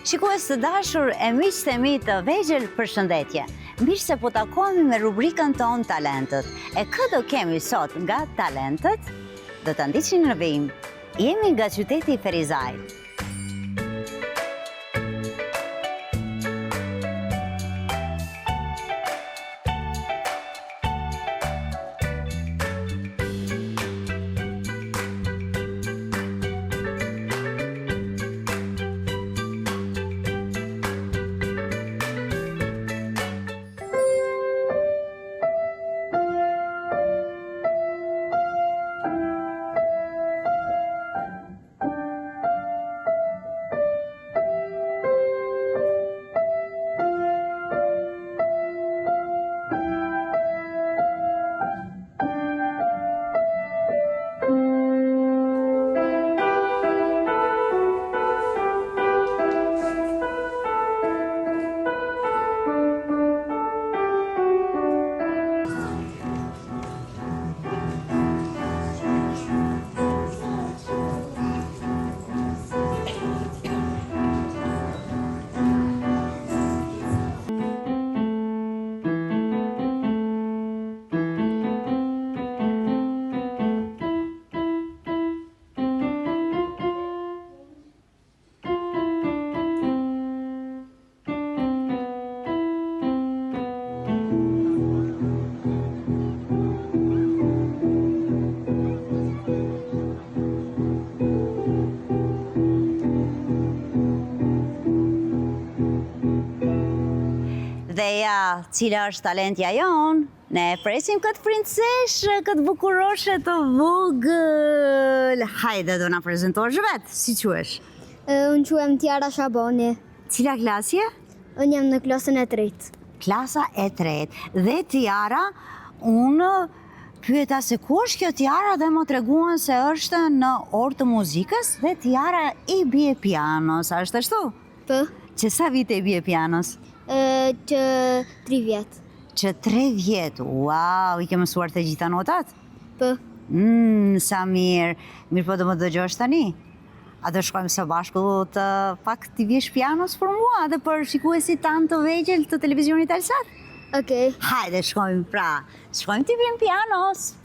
Shikues të dashur e miqtë e mi të vegjël, përshëndetje. Mirë se po takohemi me rubrikën tonë Talentet. E kë do kemi sot nga Talentet? Do të ndiqni në vijim. Jemi nga qyteti i Ferizajt. Dhe ja, cila është talentja jonë? Ne presim këtë princeshë, këtë bukuroshe të vogël. Hajde, do na prezentosh vetë, si quhesh? Unë quhem Tiara Shaboni. Cila klasje? Unë jam në klasën e 3. Klasa e 3. Dhe Tiara, unë pyeta se ku është kjo Tiara dhe më treguan se është në orë të muzikës dhe Tiara i bie pianos, a është ashtu? Po. Që sa vite i bie pianos? Që 3 vjet. Që 3 vjet, wow, i ke mësuar të gjitha notat? Po. Sa mirë. Mirë, po do më dëgjosh tani? A do shkojmë së bashku të pak t'i vjesh pianos për mua dhe për shikuesit tanë të vegjël të televizionit Alsat? Okej. Hajde, shkojmë pra. Shkojmë t'i vjem pianos.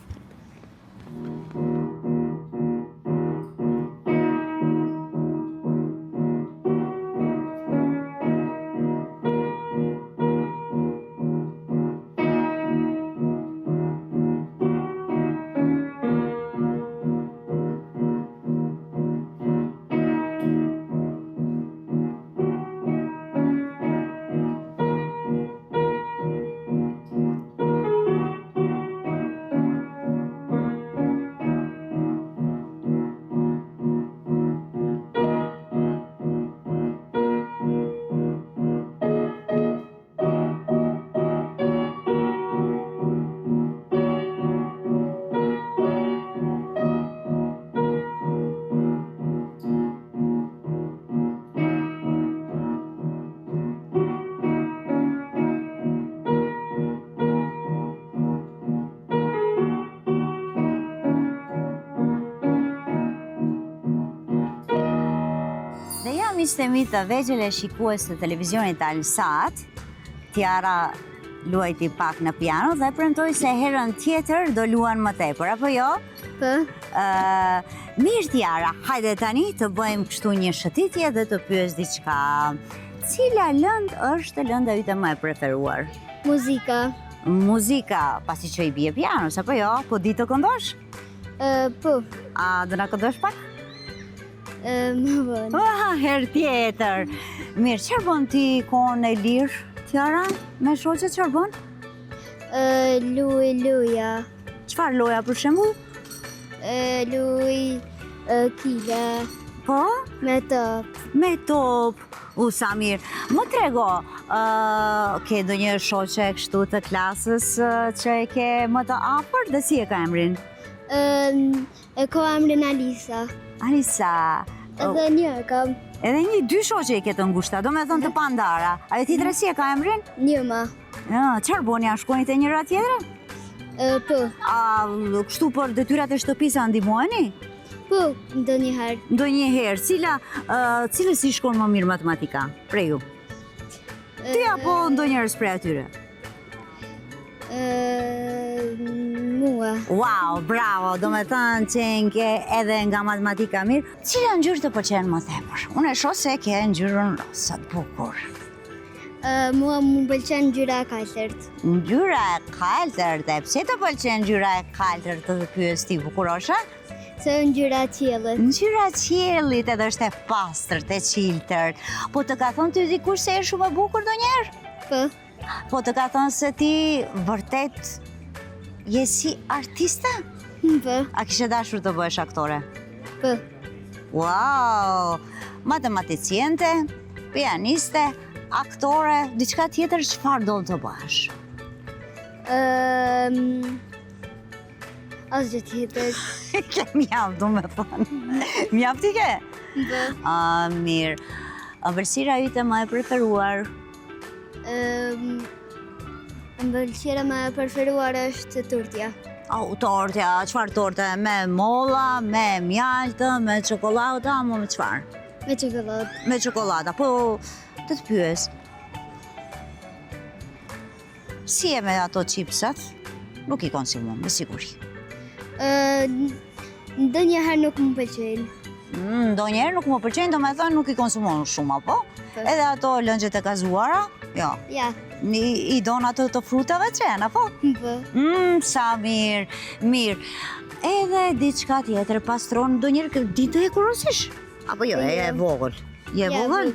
Miqtë e mi të vegjël e shikues të televizionit Alsat, Tiara luajti pak në piano dhe premtoi se herën tjetër do luan më tepër, apo jo? Po. Mirë Tiara, hajde tani të bëjmë kështu një shëtitje dhe të pyes diçka. Cila lëndë është lënda yte më e preferuar? Muzika. Muzika, pasi që i bie pianos, apo jo? Po di të këndosh? Po. A do na këndosh pak? Më vonë. Herë tjetër. Mirë, çfarë bën ti kohën e lirë, Tiara? Me shoqet çfarë bën? Luja. Çfarë loja për shembull? Luj kile. Po? Me top. Me top. Sa mirë. Më trego, ke ndonjë shoqe kështu të klasës që e ke më të afërt dhe si e ka emrin? E ka emrin Alisa. Alisa. Edhe një kam. Edhe një, 2 shoqe i ke të ngushta, do me thënë të pandara. A e tjetra si e ka emrin? Njëma. Çfarë boni, a shkoni te njëra tjetra? Po. A kështu për detyrat e shtëpisë a ndihmojeni? Po, ndonjëherë. Ndonjëherë, cilës i shkon më mirë matematika? Prej ju? Ti apo ndonjëherës prej atyre? Mua. Wow, bravo, do me thënë që nke edhe nga matematika mirë. Cila ngjyrë të pëlqen më tepër? Unë e shoh se ke ngjyrën rosa të bukur. Mua më pëlqen ngjyra e kaltërt. Ngjyra e kaltërt, e pse të pëlqen ngjyra e kaltërt të pyes ti bukurosha? Se ngjyra e qiellit. Ngjyra e qiellit edhe është e pastërt, e qiltërt. Po të ka thonë ty dikush se je shumë e bukur ndonjëherë? Po. Po të ka thonë se ti vërtet je si artiste? Po. A kishe dashur të bëhesh aktore? Po. Wow! Matematiciente, pianiste, aktore, diçka tjetër çfarë do të bëhesh? Asgjë tjetër. Ke mjaft, do me thonë. Mjaft i ke? Po. Mirë. Ëmbëlsira yte më e preferuar? Ëmbëlsira më e preferuar është tortja. Tortja, çfarë torte? Me molla, me mjaltë, me çokoladë, apo me çfarë? Me çokoladë. Me çokoladë, po të pyes. Si e me ato chipsat? Nuk i konsumon, me siguri. Ndonjëherë nuk më pëlqejnë. Ndonjëherë nuk më pëlqejnë, do me thënë nuk i konsumon shumë, apo? Po. Edhe ato lëngjet e gazuara? Jo. Ja. I don ato të frutave qenë, apo? Po. Sa mirë, mirë. Edhe diçka tjetër pastron ndonjëherë ditë e kurosish? Apo jo, e vogël. Je vogël?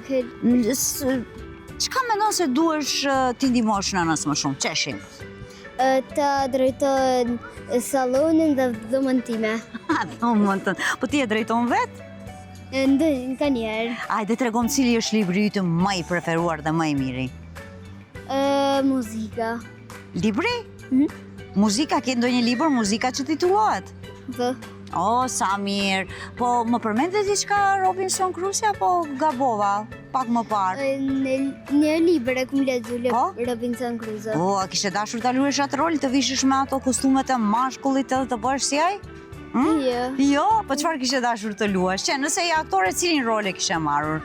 Çka mendon se duhesh ti ndihmosh nënës më shumë? Çeshin? Ta drejton sallonin dhe dhomën time. Dhomën tënde. Po ti e drejton vet? Ka njerë. Hajde tregom cili është libri yt më i preferuar dhe më i miri. Muzika. Libri? Muzika, ke ndonjë libër muzika që titullohet? Po. Sa mirë. Po më përmendet diçka Robinson Crusoe apo gabova pak më parë? Një libër e kum lexuar Po? Robinson Crusoe. A kishe dashur ta luash atë rol, të vishesh me ato kostumet e mashkullit edhe të bëhesh si ai? Jo. Jo, po çfarë kishe dashur të luash? Që nëse je aktore, cilin rol e kishe marrur?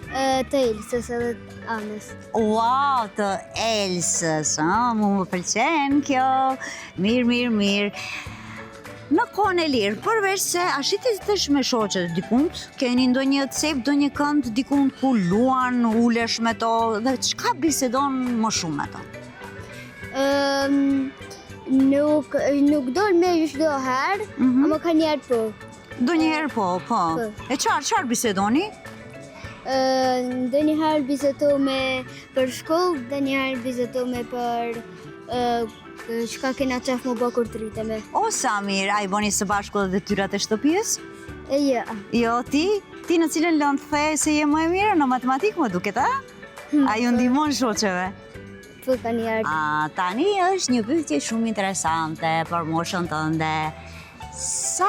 Të Elsës edhe Anës. Wow, të Elsës, më pëlqen kjo. Mirë. Në kohën e lirë, përveç se ashititesh me shoqet dikund, keni ndonjë cep, ndonjë kënd dikund ku luan, ulesh me to, dhe çka bisedon më shumë me to? Nuk dol me çdo herë, ama ka njerë po. Ndonjëherë po. E çfarë bisedoni? Ndonjëherë bisedojmë për shkollë, ndonjëherë bisedojmë për çka kena qef më bë kur të rritemi. Sa mirë, a i boni së bashku dhe detyrat e shtëpis? Jo. Jo, ti? Ti në cilën lëndë the se je më e mirë në matematikë më duket, a? A ju ndihmon shoqeve? Po ka njerë. Tani është një pyetje shumë interesante për moshën tënde. Sa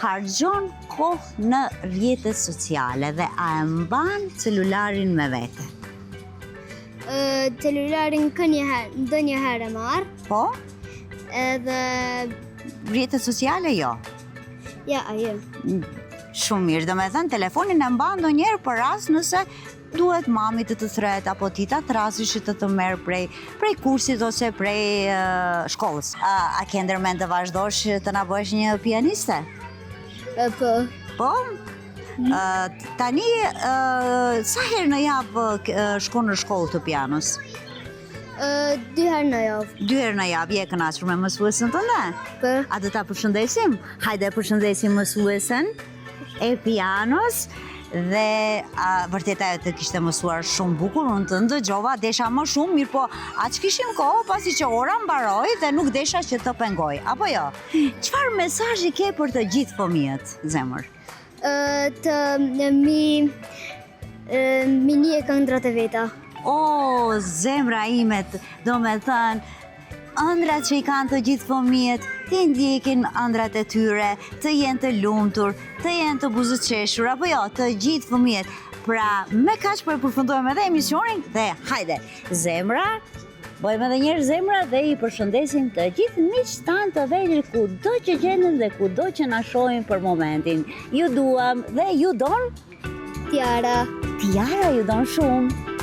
harxhon kohë në rrjetet sociale dhe a e mban celularin me vete? Celularin ndonjëherë e marr. Po? Edhe rrjetet sociale jo. Ja, ajo. Shumë mirë, do me thënë telefonin e mban ndonjëherë për rast nëse duhet mami të thret apo ti ta trasish të merr prej kursit ose prej shkollës. A ke ndërmend të vazhdosh të na bësh një pianiste? Po. Po? Tani, sa herë në javë shkon në shkollë të pianos? 2 herë në javë. 2 herë në javë, je kënaqur me mësuesën tënde? Po. A do ta përshëndesim? Hajde përshëndesim mësuesën e pianos dhe vërtet ajo të kishte mësuar shumë bukur, unë të ndëgjova, desha më shumë, mirë po aq kishim kohë pasi që ora mbaroi dhe nuk desha që të pengoj, apo jo? Çfarë mesazhi ke për të gjithë fëmijët, zemër? Mi një këndrat e veta. Zemra imet, do me thënë, ëndrat që i kanë të gjithë fëmijët, të ndjekin ëndrat e tyre, të jenë të lumtur, të jenë të buzëqeshur, apo jo, të gjithë fëmijët. Pra, me kaq po e përfundojmë edhe emisionin dhe hajde, zemra, Bëjmë edhe njerë zemra dhe i përshëndesim të gjithë miqtë tanë të vegjël kudo që gjenden dhe kudo që na shohin për momentin. Ju duam dhe ju don? Tiara. Tiara ju don shumë.